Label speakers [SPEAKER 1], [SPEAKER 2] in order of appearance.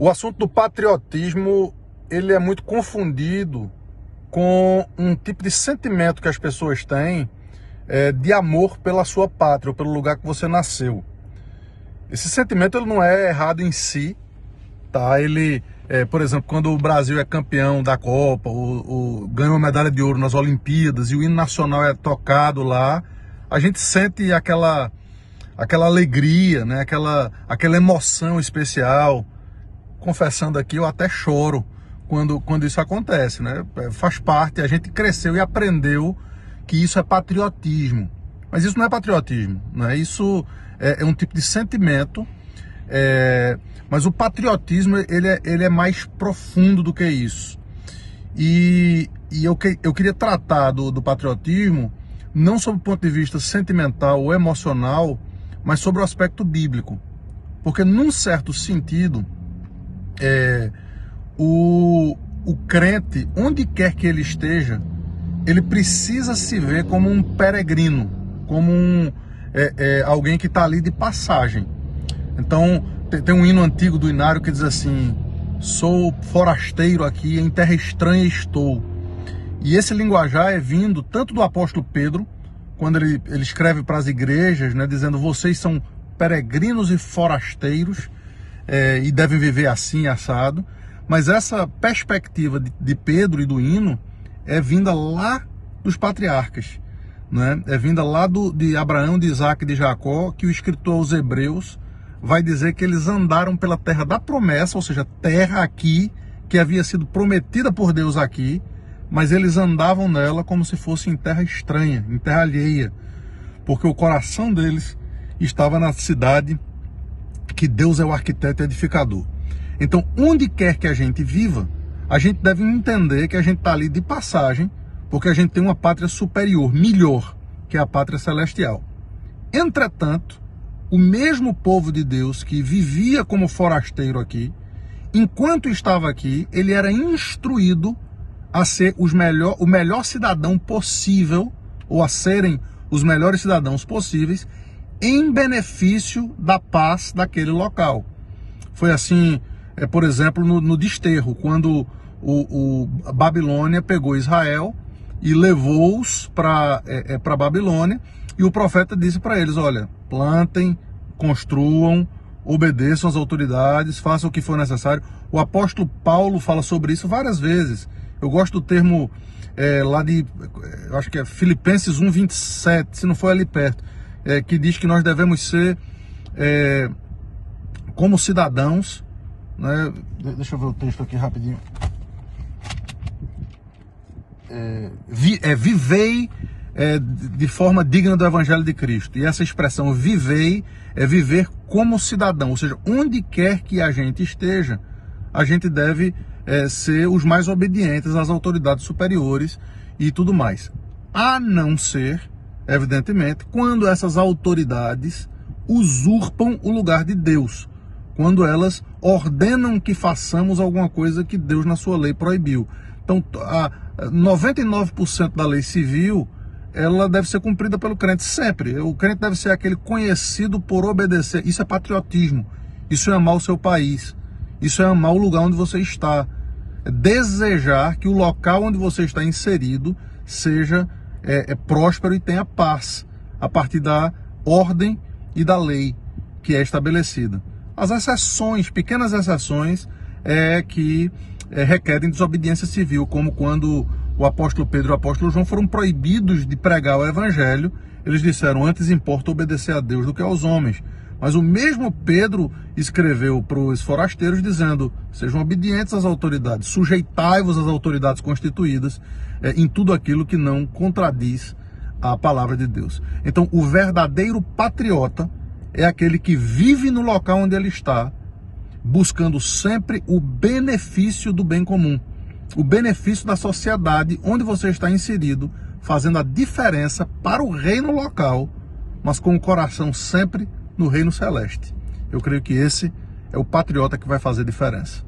[SPEAKER 1] O assunto do patriotismo, ele é muito confundido com um tipo de sentimento que as pessoas têm de amor pela sua pátria, ou pelo lugar que você nasceu. Esse sentimento ele não é errado em si, tá? Ele, por exemplo, quando o Brasil é campeão da Copa, ou ganha uma medalha de ouro nas Olimpíadas e o hino nacional é tocado lá, a gente sente aquela alegria, né? aquela emoção especial. Confessando aqui, eu até choro quando isso acontece, né? Faz parte, a gente cresceu e aprendeu que isso é patriotismo. Mas isso não é patriotismo, né? Isso é um tipo de sentimento, mas o patriotismo ele é mais profundo do que isso. E eu queria tratar do patriotismo não sob o ponto de vista sentimental ou emocional, mas sobre o aspecto bíblico. Porque num certo sentido, o crente, onde quer que ele esteja, ele precisa se ver como um peregrino, como alguém que está ali de passagem. Então, tem um hino antigo do Inário que diz assim: sou forasteiro aqui, em terra estranha estou. E esse linguajar é vindo tanto do apóstolo Pedro, quando ele escreve para as igrejas, né, dizendo: vocês são peregrinos e forasteiros, e devem viver assim, assado. Mas essa perspectiva de Pedro e do hino é vinda lá dos patriarcas, né? É vinda lá de Abraão, de Isaac e de Jacó, que o escritor aos Hebreus vai dizer que eles andaram pela terra da promessa, ou seja, terra aqui, que havia sido prometida por Deus aqui, mas eles andavam nela como se fosse em terra estranha, em terra alheia, porque o coração deles estava na cidade que Deus é o arquiteto e edificador. Então, onde quer que a gente viva, a gente deve entender que a gente está ali de passagem, porque a gente tem uma pátria superior, melhor, que é a pátria celestial. Entretanto, o mesmo povo de Deus que vivia como forasteiro aqui, enquanto estava aqui, ele era instruído a ser o melhor cidadão possível, ou a serem os melhores cidadãos possíveis, em benefício da paz daquele local. Foi assim, por exemplo, no desterro, quando a Babilônia pegou Israel e levou-os para a Babilônia, e o profeta disse para eles: olha, plantem, construam, obedeçam às autoridades, façam o que for necessário. O apóstolo Paulo fala sobre isso várias vezes. Eu gosto do termo lá eu acho que é Filipenses 1:27, se não for ali perto, que diz que nós devemos ser como cidadãos, né? Deixa eu ver o texto aqui rapidinho. Vivei de forma digna do Evangelho de Cristo. E essa expressão vivei é viver como cidadão, ou seja, onde quer que a gente esteja, a gente deve ser os mais obedientes às autoridades superiores e tudo mais. A não ser, evidentemente, quando essas autoridades usurpam o lugar de Deus, quando elas ordenam que façamos alguma coisa que Deus na sua lei proibiu. Então, 99% da lei civil, ela deve ser cumprida pelo crente sempre. O crente deve ser aquele conhecido por obedecer. Isso é patriotismo. Isso é amar o seu país. Isso é amar o lugar onde você está. É desejar que o local onde você está inserido seja próspero e tenha paz, a partir da ordem e da lei que é estabelecida. As exceções, pequenas exceções, que requerem desobediência civil, como quando o apóstolo Pedro e o apóstolo João foram proibidos de pregar o evangelho. Eles disseram: antes importa obedecer a Deus do que aos homens. Mas o mesmo Pedro escreveu para os forasteiros dizendo: sejam obedientes às autoridades, sujeitai-vos às autoridades constituídas em tudo aquilo que não contradiz a palavra de Deus. Então, o verdadeiro patriota é aquele que vive no local onde ele está, buscando sempre o benefício do bem comum, o benefício da sociedade onde você está inserido, fazendo a diferença para o reino local, mas com o coração sempre no reino celeste. Eu creio que esse é o patriota que vai fazer diferença.